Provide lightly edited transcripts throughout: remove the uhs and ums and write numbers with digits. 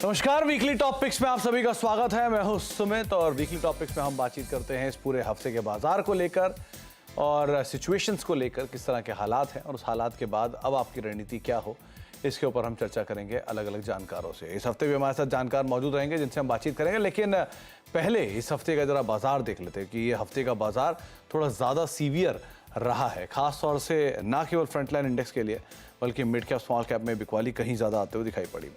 नमस्कार, weekly topics में आप सभी का स्वागत है। मैं हूं सुमित और वीकली टॉपिक्स में हम बातचीत करते हैं इस पूरे हफ्ते के बाजार को लेकर और सिचुएशंस को लेकर, किस तरह के हालात हैं और उस हालात के बाद अब आपकी रणनीति क्या हो, इसके ऊपर हम चर्चा करेंगे अलग अलग जानकारों से। इस हफ्ते भी हमारे साथ जानकार मौजूद रहेंगे जिनसे हम बातचीत करेंगे, लेकिन पहले इस हफ्ते का जरा बाजार देख लेते हैं कि ये हफ्ते का बाजार थोड़ा ज़्यादा सीवियर रहा है, खास तौर से ना केवल फ्रंटलाइन इंडेक्स के लिए बल्कि मिड कैप स्मॉल कैप में बिकवाली कहीं ज़्यादा आते हुए दिखाई पड़ी।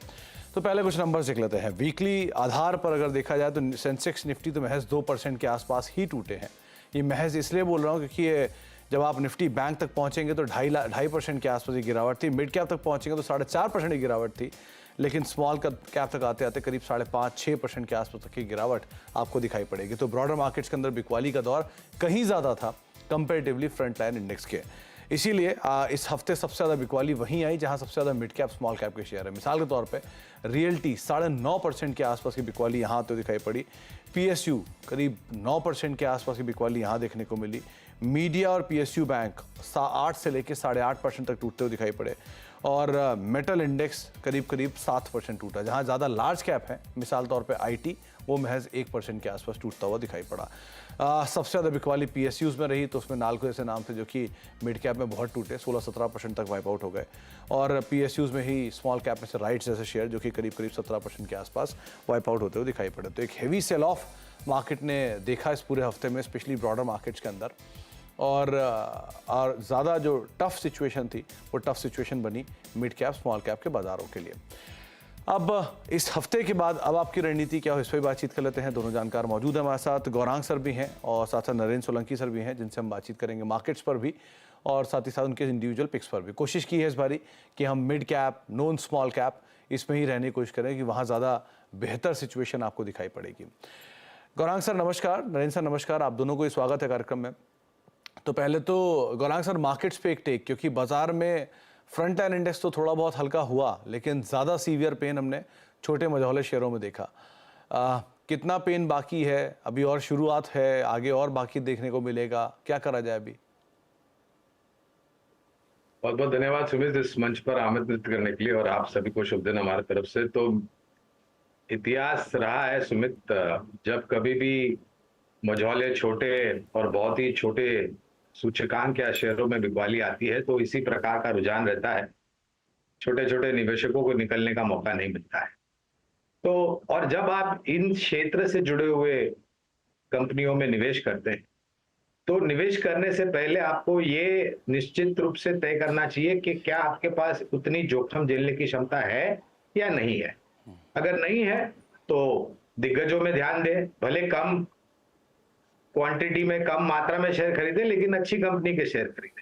तो पहले कुछ नंबर्स देख लेते हैं। वीकली आधार पर अगर देखा जाए तो सेंसेक्स निफ्टी तो महज 2% के आसपास ही टूटे हैं। ये महज इसलिए बोल रहा हूँ क्योंकि ये जब आप निफ्टी बैंक तक पहुंचेंगे तो 2.5% के आसपास की गिरावट थी, मिड कैप तक पहुंचेंगे तो 4.5% की गिरावट थी, लेकिन स्मॉल कैप तक आते आते करीब 5.5-6% के आसपास तक की गिरावट आपको दिखाई पड़ेगी। तो ब्रॉडर मार्केट्स के अंदर बिकवाली का दौर कहीं ज़्यादा था कंपेरेटिवली फ्रंट लाइन इंडेक्स के। इसीलिए इस हफ्ते सबसे ज़्यादा बिकवाली वहीं आई जहां सबसे ज़्यादा मिड कैप स्मॉल कैप के शेयर है। मिसाल के तौर पे रियल्टी 9.5% के आसपास की बिकवाली यहाँ आते दिखाई पड़ी। पीएसयू करीब 9% के आसपास की बिकवाली यहाँ देखने को मिली। मीडिया और पीएसयू बैंक 8 से लेकर 8.5% तक टूटते हुए दिखाई पड़े और मेटल इंडेक्स करीब 7% टूटा। जहाँ ज़्यादा लार्ज कैप है, मिसाल तौर पे आईटी, वो महज 1% के आसपास टूटता हुआ दिखाई पड़ा। सबसे ज़्यादा बिकवाली पीएसयूज़ में रही, तो उसमें नाल्को ऐसे नाम थे जो कि मिड कैप में बहुत टूटे, 16-17% तक वाइप आउट हो गए। और पीएसयूज़ में ही स्मॉल कैप में से राइट्स जैसे शेयर जो कि करीब 17% के आसपास वाइप आउट होते हुए दिखाई पड़े। तो एक हेवी सेल ऑफ मार्केट ने देखा इस पूरे हफ्ते में, स्पेशली ब्रॉडर मार्केट्स के अंदर। और ज़्यादा जो टफ सिचुएशन थी वो टफ सिचुएशन बनी मिड कैप स्मॉल कैप के बाज़ारों के लिए। अब इस हफ्ते के बाद अब आपकी रणनीति क्या हो, इस पर बातचीत कर लेते हैं। दोनों जानकार मौजूद हैं हमारे साथ। गौरांग सर भी हैं और साथ साथ नरेंद्र सोलंकी सर भी हैं जिनसे हम बातचीत करेंगे मार्केट्स पर भी और साथ ही साथ उनके इंडिविजुअल पिक्स पर भी। कोशिश की है इस बारी कि हम mid cap non small cap इसमें ही रहने की कोशिश करें कि वहाँ ज़्यादा बेहतर सिचुएशन आपको दिखाई पड़ेगी। गौरांग सर नमस्कार, नरेंद्र सर नमस्कार, आप दोनों को स्वागत है कार्यक्रम में। तो पहले तो गौरांग सर मार्केट्स पे एक टेक, क्योंकि बाजार में फ्रंट लाइन इंडेक्स तो थोड़ा बहुत हल्का हुआ लेकिन ज़्यादा सीवियर पेन हमने छोटे मझौले शेयरों में देखा। कितना पेन बाकी है अभी, और शुरुआत है, आगे और बाकी देखने को मिलेगा, क्या करा जाए अभी? बहुत बहुत धन्यवाद सुमित इस मंच पर आमंत्रित करने के लिए और आप सभी को शुभ दिन हमारी तरफ से। तो इतिहास रहा है सुमित, जब कभी भी मझौले छोटे और बहुत ही छोटे सूचकांक या शेयरों में बिकवाली आती है तो इसी प्रकार का रुझान रहता है। छोटे छोटे निवेशकों को निकलने का मौका नहीं मिलता है। तो और जब आप इन क्षेत्र से जुड़े हुए कंपनियों में निवेश करते हैं तो निवेश करने से पहले आपको ये निश्चित रूप से तय करना चाहिए कि क्या आपके पास उतनी जोखिम झेलने की क्षमता है या नहीं है। अगर नहीं है तो दिग्गजों में ध्यान दें, भले कम क्वांटिटी में, कम मात्रा में शेयर खरीदें लेकिन अच्छी कंपनी के शेयर खरीदें।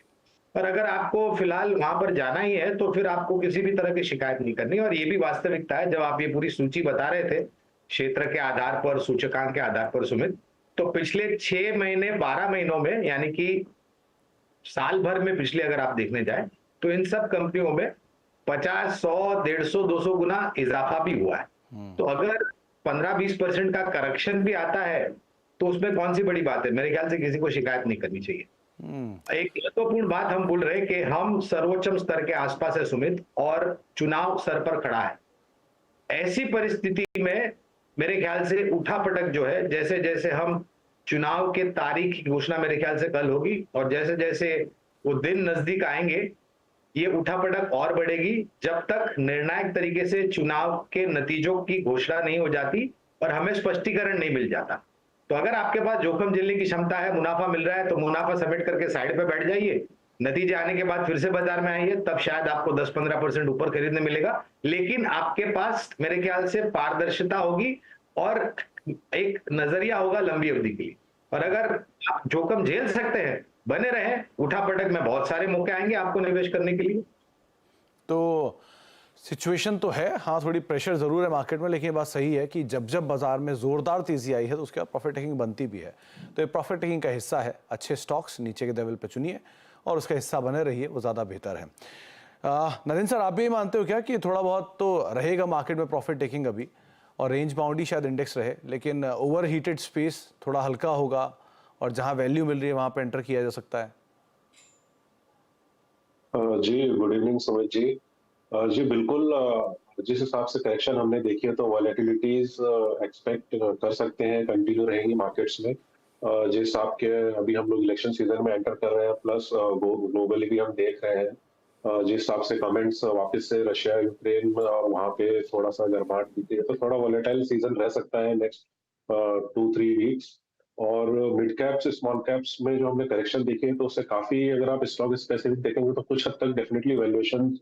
और अगर आपको फिलहाल वहां पर जाना ही है तो फिर आपको किसी भी तरह की शिकायत नहीं करनी। और ये भी वास्तविकता है, जब आप ये पूरी सूची बता रहे थे क्षेत्र के आधार पर, सूचकांक के आधार पर सुमित, तो पिछले 6 महीने 12 महीनों में, यानी कि साल भर में पिछले अगर आप देखने जाए तो इन सब कंपनियों में 50, 100, 150, 200 गुना इजाफा भी हुआ है। तो अगर 15-20% का करेक्शन भी आता है तो उसमें कौन सी बड़ी बात है। मेरे ख्याल से किसी को शिकायत नहीं करनी चाहिए। एक महत्वपूर्ण बात हम भूल रहे कि हम सर्वोच्च स्तर के आसपास है सुमित और चुनाव सर पर खड़ा है। ऐसी परिस्थिति में मेरे ख्याल से उठापटक जो है, जैसे जैसे हम चुनाव के तारीख की घोषणा मेरे ख्याल से कल होगी और जैसे जैसे वो दिन नजदीक आएंगे ये उठापटक और बढ़ेगी जब तक निर्णायक तरीके से चुनाव के नतीजों की घोषणा नहीं हो जाती और हमें स्पष्टीकरण नहीं मिल जाता। तो अगर आपके पास जोखिम झेलने की क्षमता है, मुनाफा मिल रहा है, तो मुनाफा समेट करके साइड पे बैठ जाइए। नतीजे आने के बाद फिर से बाजार में आइए, तब शायद आपको 10-15% ऊपर खरीदने मिलेगा। लेकिन आपके पास मेरे ख्याल से पारदर्शिता होगी और एक नजरिया होगा लंबी अवधि के लिए। और अगर आप जोखिम झेल सकते हैं, बने रहें, उठापटक में बहुत सारे मौके आएंगे आपको निवेश करने के लिए। तो सिचुएशन तो है, हाँ थोड़ी प्रेशर ज़रूर है मार्केट में, लेकिन ये बात सही है कि जब जब बाजार में ज़ोरदार तेज़ी आई है तो उसके बाद प्रॉफिट टेकिंग बनती भी है। तो ये प्रॉफिट टेकिंग का हिस्सा है। अच्छे स्टॉक्स नीचे के लेवल पे चुनिए और उसका हिस्सा बने रहिए, वो ज़्यादा बेहतर है। नरेंद्र सर, आप भी मानते हो क्या कि थोड़ा बहुत तो रहेगा मार्केट में प्रॉफिट टेकिंग अभी, और रेंज बाउंड ही शायद इंडेक्स रहे, लेकिन ओवर हीटेड स्पेस थोड़ा हल्का होगा और जहाँ वैल्यू मिल रही है वहाँ पर एंटर किया जा सकता है? जी गुड इवनिंग सुमित जी। जी बिल्कुल, जिस हिसाब से करेक्शन हमने देखी है तो वॉलेटिलिटीज एक्सपेक्ट कर सकते हैं कंटिन्यू रहेंगी मार्केट्स में। जिस हिसाब के अभी हम लोग इलेक्शन सीजन में एंटर कर रहे हैं, प्लस ग्लोबली भी हम देख रहे हैं जिस हिसाब से कमेंट्स वापस से रशिया यूक्रेन वहाँ पे थोड़ा सा गर्माहट दिखती है, तो थोड़ा वॉलेटाइल सीजन रह सकता है नेक्स्ट 2-3 वीक्स। और मिड कैप्स स्मॉल कैप्स में जो हमने करेक्शन देखी है तो उससे काफी, अगर आप स्टॉक स्पेसिफिक देखेंगे तो कुछ हद तक डेफिनेटली वैल्यूएशन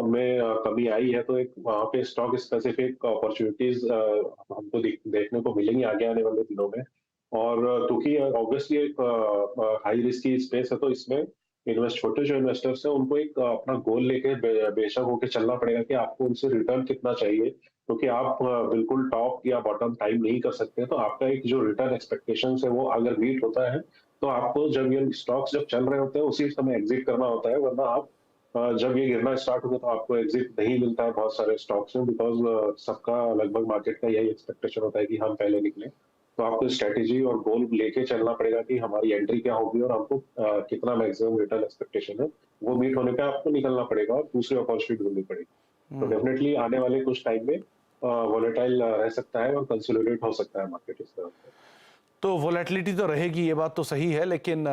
में कमी आई है, तो एक वहाँ पे स्टॉक स्पेसिफिक अपॉर्चुनिटीज हमको देखने को मिलेंगी आगे आने वाले दिनों में। और क्योंकि ऑब्वियसली एक हाई रिस्क की स्पेस है, तो इसमें छोटे जो इन्वेस्टर्स हैं उनको एक अपना गोल लेके बेशक होके चलना पड़ेगा कि आपको उनसे रिटर्न कितना चाहिए, क्योंकि आप बिल्कुल टॉप या बॉटम टाइम नहीं कर सकते। तो आपका एक जो रिटर्न एक्सपेक्टेशन है वो अगर मीट होता है तो आपको जब ये स्टॉक्स जब चल रहे होते हैं उसी समय एग्जिट करना होता है, वरना आप जब ये गिरना स्टार्ट होगा तो आपको एग्जिट नहीं मिलता है बहुत सारे स्टॉक्स में, बिकॉज सबका लगभग मार्केट का यही एक्सपेक्टेशन होता है कि हम पहले निकले। तो आपको स्ट्रेटेजी और गोल लेके चलना पड़ेगा कि हमारी एंट्री क्या होगी और हमको कितना मैक्सिमम रिटर्न एक्सपेक्टेशन है, वो मीट होने पे आपको निकलना पड़ेगा और दूसरी अपॉर्चुनिटी ढूंढनी पड़ेगी। तो डेफिनेटली आने वाले कुछ टाइम में वॉलेटाइल रह सकता है और कंसोलिडेट हो सकता है मार्केट इस तरह से। तो वोलेटिलिटी तो रहेगी, ये बात तो सही है, लेकिन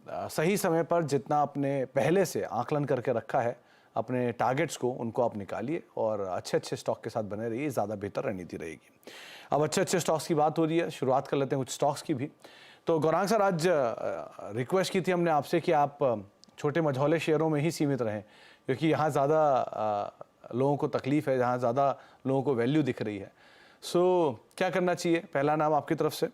सही समय पर जितना आपने पहले से आकलन करके रखा है अपने टारगेट्स को, उनको आप निकालिए और अच्छे अच्छे स्टॉक के साथ बने रहिए, ज़्यादा बेहतर रणनीति रहेगी। अब अच्छे अच्छे स्टॉक्स की बात हो रही है, शुरुआत कर लेते हैं कुछ स्टॉक्स की भी। तो गौरांग सर, आज रिक्वेस्ट की थी हमने आपसे कि आप छोटे मझौले शेयरों में ही सीमित रहें, क्योंकि यहाँ ज़्यादा लोगों को तकलीफ है, जहाँ ज़्यादा लोगों को वैल्यू दिख रही है। सो क्या करना चाहिए? पहला नाम आपकी तरफ से।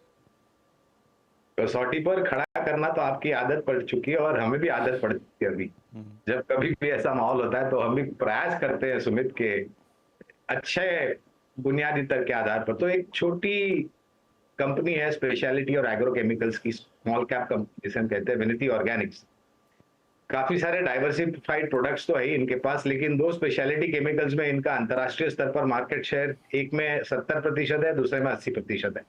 कसौटी पर खड़ा करना तो आपकी आदत पड़ चुकी है और हमें भी आदत पड़ चुकी है। अभी जब कभी भी ऐसा माहौल होता है तो हम भी प्रयास करते हैं सुमित के अच्छे बुनियादी तर्क के आधार पर। तो एक छोटी कंपनी है स्पेशलिटी और एग्रोकेमिकल्स की, स्मॉल कैप कंपनी जिसे हम कहते हैं विनती ऑर्गेनिक्स। काफी सारे डाइवर्सिफाइड प्रोडक्ट्स तो है इनके पास, लेकिन दो स्पेशलिटी केमिकल्स में इनका अंतरराष्ट्रीय स्तर पर मार्केट शेयर एक में 70% है, दूसरे में 80% है।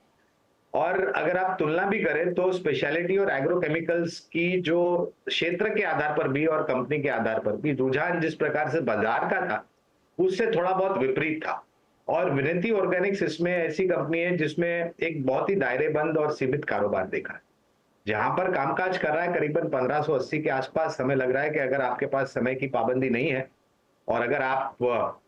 और अगर आप तुलना भी करें तो स्पेशलिटी और एग्रोकेमिकल्स की जो क्षेत्र के आधार पर भी और कंपनी के आधार पर भी रुझान जिस प्रकार से बाजार का था उससे थोड़ा बहुत विपरीत था। और विनती ऑर्गेनिक्स इसमें ऐसी कंपनी है जिसमें एक बहुत ही दायरेबंद और सीमित कारोबार देखा है, जहां पर कामकाज कर रहा है करीबन 1580 के आसपास। हमें लग रहा है कि अगर आपके पास समय की पाबंदी नहीं है और अगर आप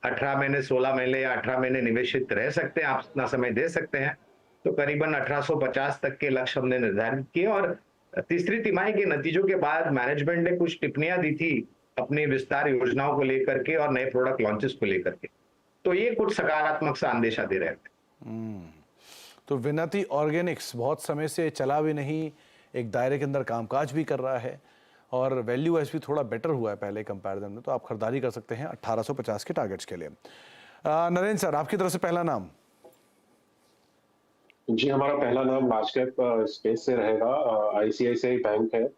18 महीने 16 महीने या 18 महीने निवेशित रह सकते हैं, आप अपना समय दे सकते हैं, तो करीबन 1850 तक के लक्ष्य हमने निर्धारित किए। और तीसरी तिमाही के नतीजों के बाद मैनेजमेंट ने कुछ टिप्पणियां दी थी अपनी विस्तार योजनाओं को लेकर के और नए प्रोडक्ट लॉन्चेस को लेकर के, तो ये कुछ सकारात्मक सा अंदेशा दे रहे थे। तो विनती ऑर्गेनिक्स बहुत समय से चला भी नहीं, एक दायरे के अंदर कामकाज भी कर रहा है और वैल्यू वाइज भी थोड़ा बेटर हुआ है पहले कंपैरिजन में, तो आप खरीदारी कर सकते हैं 1850 के टारगेट्स के लिए। नरेंद्र सर, आपकी तरफ से पहला नाम। जी, हमारा पहला नाम लार्ज कैप स्पेस से रहेगा, आईसीआईसीआई बैंक है।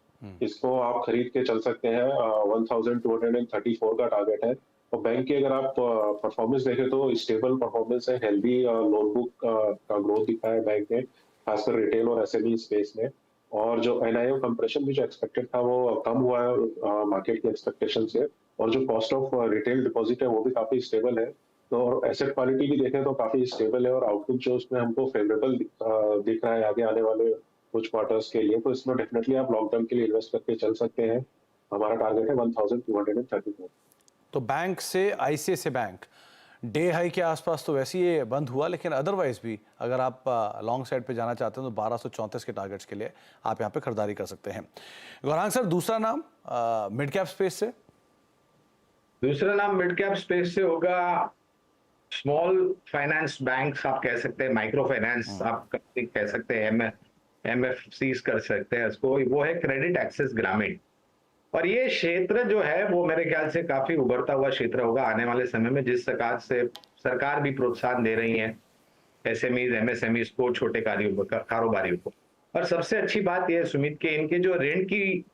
इसको आप खरीद के चल सकते हैं, 1234 का टारगेट है। और बैंक की अगर आप परफॉर्मेंस देखें तो स्टेबल परफॉर्मेंस है, हेल्दी लोन बुक का ग्रोथ दिखा है बैंक ने, खासकर रिटेल और एसएमई स्पेस में। और जो एनआईएम कंप्रेशन भी जो एक्सपेक्टेड था वो कम हुआ है मार्केट की एक्सपेक्टेशन से, और जो कॉस्ट ऑफ रिटेल डिपॉजिट है वो भी काफी स्टेबल है। तो एसेट क्वालिटी भी देखें तो काफी स्टेबल है और आउटलुक जो उसमें हमको फेवरेबल दिख रहा है आगे आने वाले कुछ क्वार्टर्स के लिए। तो इसमें डेफिनेटली आप लॉन्ग टर्म के लिए इन्वेस्ट करके चल सकते हैं। हमारा टारगेट है 1234। तो बैंक से आईसीआईसीआई बैंक डे हाई के आसपास तो वैसे ही बंद हुआ, लेकिन अदरवाइज भी अगर आप लॉन्ग साइड पे जाना चाहते हैं तो 1234 के टारगेट्स के लिए आप यहाँ पे खरीदारी कर सकते हैं। गौरांग सर, दूसरा नाम मिड कैप स्पेस से। दूसरा नाम मिड कैप स्पेस से होगा स्मॉल फाइनेंस बैंक्स, आप कह सकते हैं माइक्रो फाइनेंस, आप कह सकते हैं एमएफसीज कर सकते हैं उसको, वो है क्रेडिट एक्सेस ग्रामीण। और ये क्षेत्र जो है वो मेरे ख्याल से काफी उभरता हुआ क्षेत्र होगा आने वाले समय में, जिस प्रकार से सरकार भी प्रोत्साहन दे रही है एसएमईज एमएसएमईज को, छोटे कारोबारियों को। और सबसे अच्छी बात यह है सुमित के इनके जो ऋण की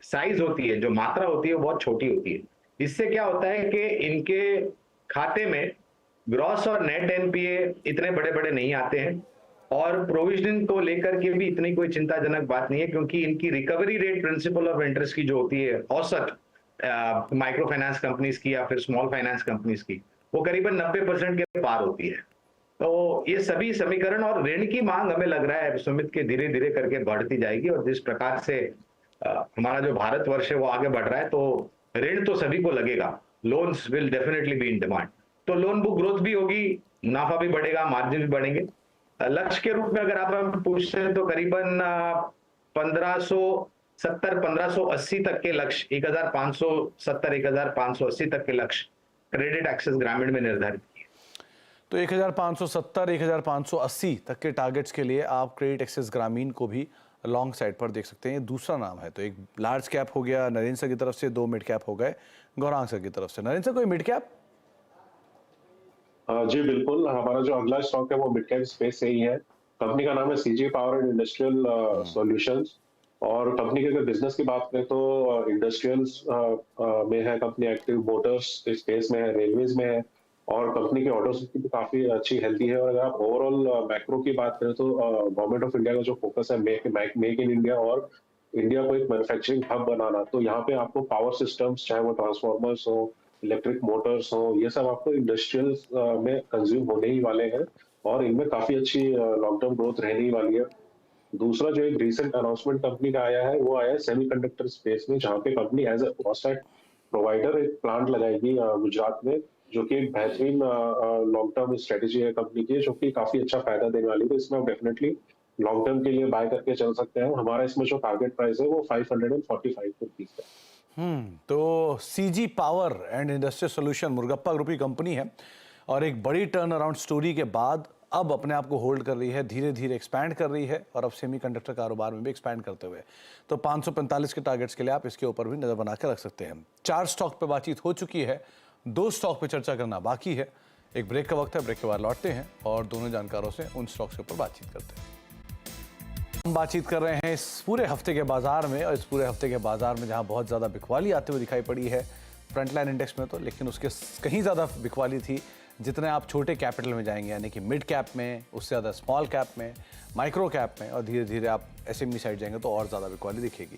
साइज होती है, जो मात्रा होती है, बहुत छोटी होती है। इससे क्या होता है कि इनके खाते में ग्रॉस और नेट एनपीए इतने बड़े बड़े नहीं आते हैं और प्रोविजनिंग को लेकर के भी इतनी कोई चिंताजनक बात नहीं है, क्योंकि इनकी recovery rate principle of interest की जो होती है औसत माइक्रो फाइनेंस कंपनीज की या फिर स्मॉल फाइनेंस कंपनीज की, वो करीबन 90% के पार होती है। तो ये सभी समीकरण और ऋण की मांग हमें लग रहा है सुमित के धीरे धीरे करके बढ़ती जाएगी, और जिस प्रकार से हमारा जो भारतवर्ष है वो आगे बढ़ रहा है, तो ऋण तो सभी को लगेगा। Loans will definitely be in demand, तो लोन बुक ग्रोथ भी होगी, मुनाफा भी बढ़ेगा, मार्जिन भी बढ़ेंगे। लक्ष्य के रूप में अगर आप हम पूछते हैं तो करीबन 1570 1580 तक के लक्ष्य, 1570 1580 तक के लक्ष्य क्रेडिट एक्सेस ग्रामीण में निर्धारित किए। तो 1570 1580 तक के टारगेट्स के लिए आप क्रेडिट एक्सेस ग्रामीण को भी लॉन्ग साइड पर देख सकते हैं। ये दूसरा नाम है। तो एक लार्ज कैप हो गया नरेंद्र सर की तरफ से, 2 मिड कैप हो गए गौरांग सर की तरफ से। नरेंद्र सर, कोई मिड कैप? जी बिल्कुल, हमारा जो अगला स्टॉक है वो मिड कैप स्पेस से ही है। कंपनी का नाम है CG power and industrial solutions, और कंपनी के अगर बिजनेस की बात करें तो इंडस्ट्रियल्स में है कंपनी एक्टिव, मोटर्स स्पेस में है, रेलवेज में है, और कंपनी के ऑर्डर्स की भी काफी अच्छी हेल्दी है। और अगर आप ओवरऑल मैक्रो की बात करें तो गवर्नमेंट ऑफ इंडिया का जो फोकस है मेक इन इंडिया और इंडिया को एक मैन्युफैक्चरिंग हब बनाना, तो यहाँ पे आपको पावर सिस्टम्स, चाहे वो ट्रांसफॉर्मर्स हो, इलेक्ट्रिक मोटर्स हो, ये सब आपको इंडस्ट्रियल्स में कंज्यूम होने ही वाले हैं, और इनमें काफी अच्छी लॉन्ग टर्म ग्रोथ रहने ही वाली है। दूसरा जो एक रीसेंट अनाउंसमेंट कंपनी का आया है वो आया है सेमीकंडक्टर स्पेस में, जहाँ पे कंपनी एज अ कॉस्टेट प्रोवाइडर एक प्लांट लगाएगी गुजरात में, जो कि एक बेहतरीन लॉन्ग टर्म स्ट्रेटेजी है कंपनी की, जो कि काफी अच्छा फायदा देने वाली है। तो इसमें आप डेफिनेटली लॉन्ग टर्म के लिए बाय करके चल सकते हैं। हमारा इसमें जो टारगेट प्राइस है वो 545 रुपीज है। तो CG power and industrial solution Murugappa group की कंपनी है, और एक बड़ी टर्न अराउंड स्टोरी के बाद अब अपने आप को होल्ड कर रही है, धीरे धीरे एक्सपैंड कर रही है, और अब सेमीकंडक्टर कारोबार में भी एक्सपैंड करते हुए। तो 545 के टारगेट्स के लिए आप इसके ऊपर भी नजर बना कर रख सकते हैं। 4 स्टॉक पे बातचीत हो चुकी है, 2 स्टॉक पे चर्चा करना बाकी है। एक ब्रेक का वक्त है, ब्रेक के बाद लौटते हैं और दोनों जानकारों से उन स्टॉक्स के ऊपर बातचीत करते हैं। हम बातचीत कर रहे हैं इस पूरे हफ्ते के बाजार में, और इस पूरे हफ्ते के बाजार में जहां बहुत ज़्यादा बिकवाली आते हुए दिखाई पड़ी है फ्रंटलाइन इंडेक्स में, तो लेकिन उसके कहीं ज़्यादा बिकवाली थी जितने आप छोटे कैपिटल में जाएंगे, यानी कि मिड कैप में, उससे ज़्यादा स्मॉल कैप में, माइक्रो कैप में, और धीरे धीरे आप एसएमई साइड जाएंगे तो और ज़्यादा बिकवाली दिखेगी।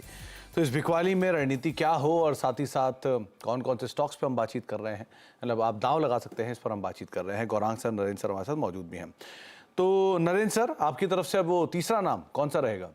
तो इस बिकवाली में रणनीति क्या हो, और साथ ही साथ कौन कौन से स्टॉक्स पे हम बातचीत कर रहे हैं, मतलब आप दांव लगा सकते हैं, इस पर हम बातचीत कर रहे हैं। गौरांग सर, नरेंद्र सर हमारे साथ मौजूद भी हैं। तो नरेंद्र सर, आपकी तरफ से अब वो तीसरा नाम कौन सा रहेगा?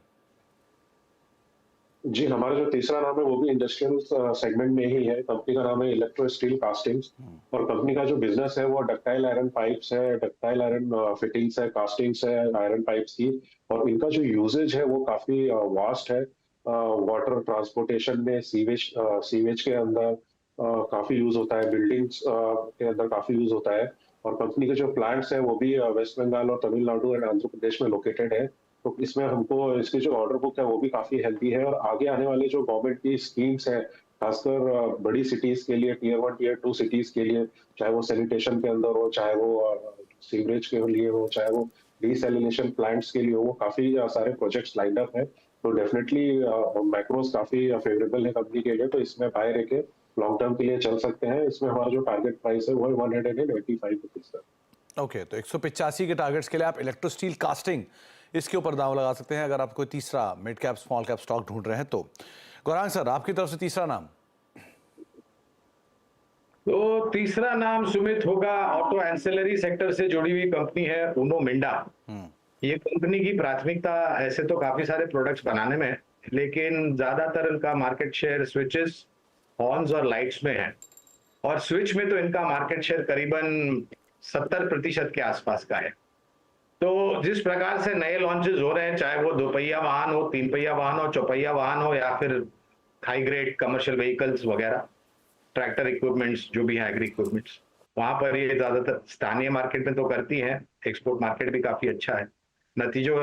जी, हमारा जो तीसरा नाम है वो भी इंडस्ट्रियल सेगमेंट में ही है। कंपनी का नाम है इलेक्ट्रो स्टील कास्टिंग्स, और कंपनी का जो बिजनेस है वो डक्टाइल आयरन पाइप्स है, डक्टाइल आयरन फिटिंग्स है, कास्टिंग्स है आयरन पाइप्स की, और इनका जो यूजेज है वो काफी वास्ट है। वाटर ट्रांसपोर्टेशन में, सीवेज के अंदर काफी यूज होता है, बिल्डिंग्स के अंदर काफी यूज होता है, और कंपनी के जो प्लांट्स है वो भी वेस्ट बंगाल और तमिलनाडु एंड आंध्र प्रदेश में लोकेटेड है। तो इसमें हमको इसकी जो ऑर्डर बुक है वो भी काफी हेल्दी है, और आगे आने वाले जो गवर्नमेंट की स्कीम्स है, खासकर बड़ी सिटीज के लिए, टीयर 1 टीयर 2 सिटीज के लिए, चाहे वो सैनिटेशन के अंदर हो, चाहे वो सीवरेज के लिए हो, चाहे वो डिसैलिनेशन प्लांट्स के लिए हो, वो काफी सारे प्रोजेक्ट्स लाइंड अप है। तो डेफिनेटली मैक्रोस काफी फेवरेबल है कंपनी के लिए, तो इसमें बाय रह के लॉन्ग टर्म के लिए चल सकते हैं। इसमें हमारा जो टारगेट प्राइस है वो है 185 रुपीज का। ओके, तो 185 के टारगेट्स के लिए आप इलेक्ट्रो स्टील कास्टिंग, इसके ऊपर दांव लगा सकते हैं अगर आप कोई तीसरा mid cap small cap stock ढूंढ रहे हैं तो। गौरांग सर, आपकी तरफ से तीसरा नाम? तो तीसरा नाम सुमित होगा, ऑटो एंसिलरी सेक्टर से जुड़ी हुई कंपनी है उनो मिंडा। ये कंपनी की प्राथमिकता ऐसे तो काफी सारे प्रोडक्ट्स बनाने में है, लेकिन ज्यादातर इनका मार्केट शेयर स्विचेस, हॉर्न्स और लाइट्स में है, और स्विच में तो इनका मार्केट शेयर करीबन 70% के आसपास का है। तो जिस प्रकार से नए लॉन्चेस हो रहे हैं, चाहे वो 2 पहिया वाहन हो, 3 पहिया वाहन हो, चौपहिया वाहन हो, या फिर हाई ग्रेड कमर्शियल व्हीकल्स वगैरह, ट्रैक्टर इक्विपमेंट्स जो भी है, एग्री इक्विपमेंट्स, वहां पर ये ज्यादातर स्थानीय मार्केट में तो करती है, एक्सपोर्ट मार्केट भी काफी अच्छा है। नतीजों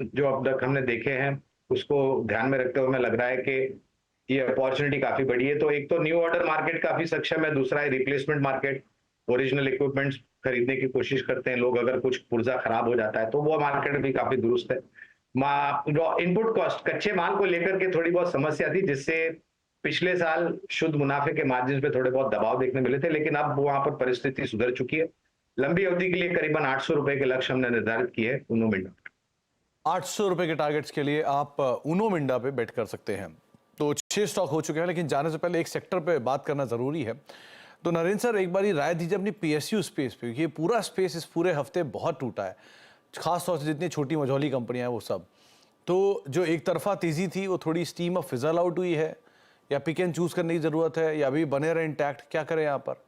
जो अब तक हमने देखे हैं उसको ध्यान में रखते हुए हमें लग रहा है कि ये अपॉर्चुनिटी काफी बड़ी है। तो एक तो न्यू ऑर्डर मार्केट काफी सक्षम है, दूसरा है रिप्लेसमेंट मार्केट, ओरिजिनल इक्विपमेंट्स खरीदने की कोशिश करते हैं लोग, अगर कुछ पुर्जा खराब हो जाता है तो वो मार्केट भी काफी दुरुस्त है। इनपुट कॉस्ट, कच्चे माल को लेकर के थोड़ी बहुत समस्या थी, जिससे पिछले साल शुद्ध मुनाफे के मार्जिन पे थोड़े बहुत दबाव देखने मिले थे, लेकिन अब वहां पर परिस्थिति सुधर चुकी है। लंबी अवधि के लिए करीबन 800 रुपए के लक्ष्य हमने निर्धारित किए है उनो मिंडा। 800 रुपए के टारगेट्स के लिए आप उनो मिंडा पे बेट कर सकते हैं। तो 6 स्टॉक हो चुके हैं, लेकिन जाने से पहले एक सेक्टर पे बात करना जरूरी है। तो नरेंद्र सर, एक बारी राय दीजिए अपनी पीएसयू स्पेस पे। ये पूरा स्पेस इस पूरे हफ्ते बहुत टूटा है, खास तौर से जितनी छोटी मझौली कंपनियां हैं वो सब। तो जो एक तरफा तेजी थी वो थोड़ी स्टीम ऑफ फिजल आउट हुई है, या पिक एंड चूज करने की जरूरत है, या अभी बने रहे इंटैक्ट? क्या करें यहाँ पर?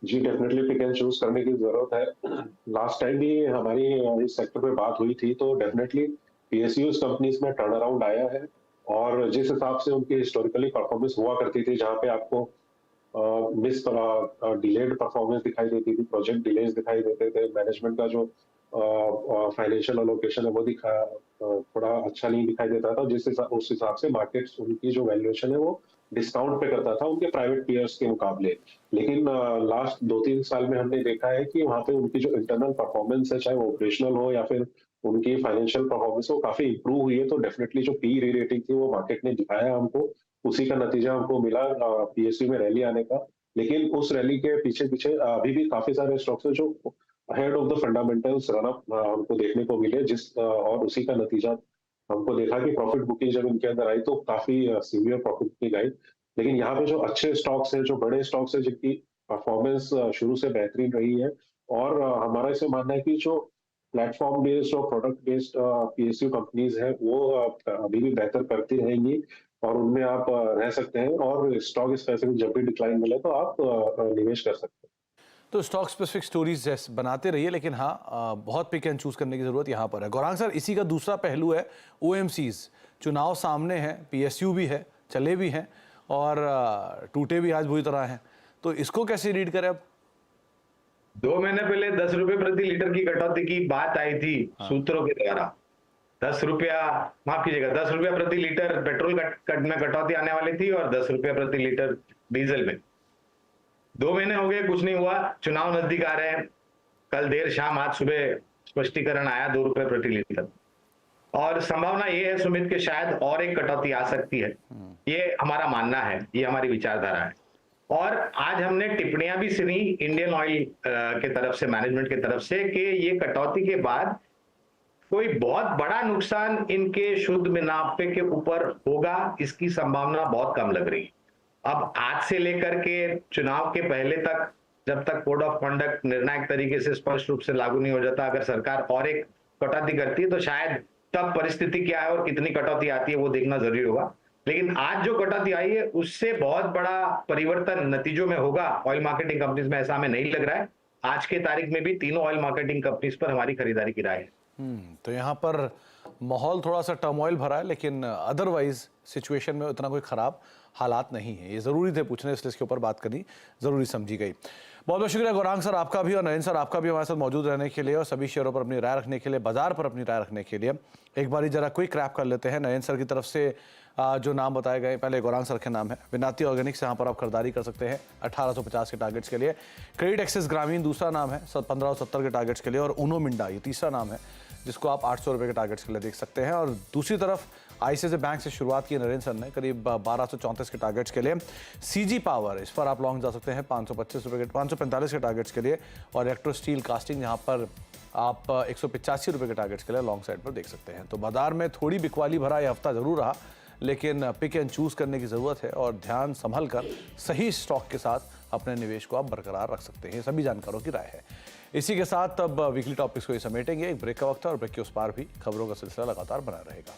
जी, डेफिनेटली पिक एंड चूज करने की जरूरत है। लास्ट टाइम भी हमारी इस सेक्टर पे बात हुई थी, तो डेफिनेटली पीएसयूज कंपनीज में टर्न अराउंड आया है। और जिस हिसाब से उनकी हिस्टोरिकली परफॉर्मेंस हुआ करती थी, जहाँ पे आपको डिलेड परफॉर्मेंस दिखाई देती थी, प्रोजेक्ट डिलेज दिखाई देते थे, मैनेजमेंट का जो फाइनेंशियल अलोकेशन है वो थोड़ा अच्छा नहीं दिखाई देता था, उस हिसाब से मार्केट उनकी जो वैल्यूएशन है वो डिस्काउंट पे करता था उनके प्राइवेट पीयर्स के मुकाबले। लेकिन लास्ट 2-3 साल में हमने देखा है कि वहाँ पे उनकी जो इंटरनल परफॉर्मेंस है, चाहे वो ऑपरेशनल हो या फिर उनकी फाइनेंशियल परफॉर्मेंस हो, काफी इंप्रूव हुई है। तो डेफिनेटली जो पी री रेटिंग थी वो मार्केट ने दिखाया हमको, उसी का नतीजा हमको मिला पीएसयू में रैली आने का। लेकिन उस रैली के पीछे पीछे अभी भी काफी सारे स्टॉक्स हैं जो ahead of the fundamentals run up हमको देखने को मिले, और उसी का नतीजा हमको देखा कि प्रॉफिट बुकिंग जब इनके अंदर आई तो काफी सीवियर प्रॉफिट बुकिंग आई। लेकिन यहाँ पे जो अच्छे स्टॉक्स हैं, जो बड़े स्टॉक्स हैं, जिनकी परफॉर्मेंस शुरू से बेहतरीन रही है, और हमारा इसे मानना है कि जो प्लेटफॉर्म बेस्ड और प्रोडक्ट बेस्ड पीएसयू कंपनीज है वो अभी भी बेहतर करती रहेंगी, और उनमें आप रह सकते हैं। और स्टॉक स्पेसिफिक जब भी डिक्लाइन मिले तो आप निवेश कर सकते हैं। तो स्टॉक स्पेसिफिक स्टोरीज जैसे बनाते रहिए, लेकिन हाँ, बहुत पिक एंड चूज करने की जरूरत यहाँ पर है। गौरांग सर, इसी का दूसरा पहलू है ओएमसीज। चुनाव सामने हैं, पीएसयू भी है, चले भी हैं और टूटे भी आज बुरी तरह हैं, तो इसको कैसे रीड करें अब? 2 महीने पहले 10 रुपए प्रति लीटर की कटौती की बात आई थी सूत्रों के द्वारा। 10 रुपया, माफ कीजिएगा, 10 रुपया प्रति लीटर पेट्रोल में कटौती आने वाली थी और 10 रुपया प्रति लीटर डीजल में। 2 महीने हो गए, कुछ नहीं हुआ। चुनाव नजदीक आ रहे हैं, कल देर शाम आज सुबह स्पष्टीकरण आया 2 रुपए प्रति लीटर, और संभावना ये है सुमित के शायद और एक कटौती आ सकती है। ये हमारा मानना है, ये हमारी विचारधारा है। और आज हमने टिप्पणियां भी सुनी इंडियन ऑयल के तरफ से, मैनेजमेंट की तरफ से, कि ये कटौती के बाद कोई बहुत बड़ा नुकसान इनके शुद्ध मुनाफे के ऊपर होगा, इसकी संभावना बहुत कम लग रही है। अब आज से लेकर के चुनाव के पहले तक, जब तक कोड ऑफ कंडक्ट निर्णायक तरीके से स्पष्ट रूप से लागू नहीं हो जाता, अगर सरकार और एक कटौती करती है तो शायद तब परिस्थिति क्या है और कितनी कटौती आती है वो देखना जरूरी होगा। लेकिन आज जो कटौती आई है उससे बहुत बड़ा परिवर्तन नतीजों में होगा ऑयल मार्केटिंग कंपनीज में, ऐसा हमें नहीं लग रहा है। आज के तारीख में भी तीनों ऑयल मार्केटिंग कंपनीज पर हमारी खरीदारी की राय है। तो यहाँ पर माहौल थोड़ा सा टर्मोइल भरा है, लेकिन अदरवाइज सिचुएशन में उतना कोई खराब हालात नहीं है। ये ज़रूरी थे पूछने, इसलिए इसके ऊपर बात करनी ज़रूरी समझी गई। बहुत बहुत शुक्रिया गौरांग सर आपका भी, और नरेंद्र सर आपका भी हमारे साथ मौजूद रहने के लिए और सभी शेयरों पर अपनी राय रखने के लिए, बाजार पर अपनी राय रखने के लिए। एक बारी जरा क्विक क्रैप कर लेते हैं नरेंद्र सर की तरफ से जो नाम बताए गए। पहले गौरांग सर के नाम है विनाती ऑर्गेनिक्स, यहाँ पर आप खरीदारी कर सकते हैं 1850 के टारगेट्स के लिए। क्रेडिट एक्सिस ग्रामीण दूसरा नाम है 1570 के टारगेट्स के लिए, और उनो मिंडा ये तीसरा नाम है जिसको आप 800 रुपये के टारगेट्स के लिए देख सकते हैं। और दूसरी तरफ आईसीआईसीआई बैंक से शुरुआत की नरेंद्र सर ने करीब 1234 के टारगेट्स के लिए। सीजी पावर, इस पर आप लॉन्ग जा सकते हैं 525 रुपये के 545 के टारगेट्स के लिए। और इलेक्ट्रो स्टील कास्टिंग, यहाँ पर आप 185 रुपये के टारगेट्स के लिए लॉन्ग साइड पर देख सकते हैं। तो बाजार में थोड़ी बिकवाली भरा यह हफ्ता जरूर रहा, लेकिन पिक एंड चूज करने की ज़रूरत है और ध्यान संभल कर सही स्टॉक के साथ अपने निवेश को आप बरकरार रख सकते हैं। सभी जानकारों की राय है। इसी के साथ अब वीकली टॉपिक्स को ये समेटेंगे। एक ब्रेक का वक्त है और ब्रेक के उस पार भी खबरों का सिलसिला लगातार बना रहेगा।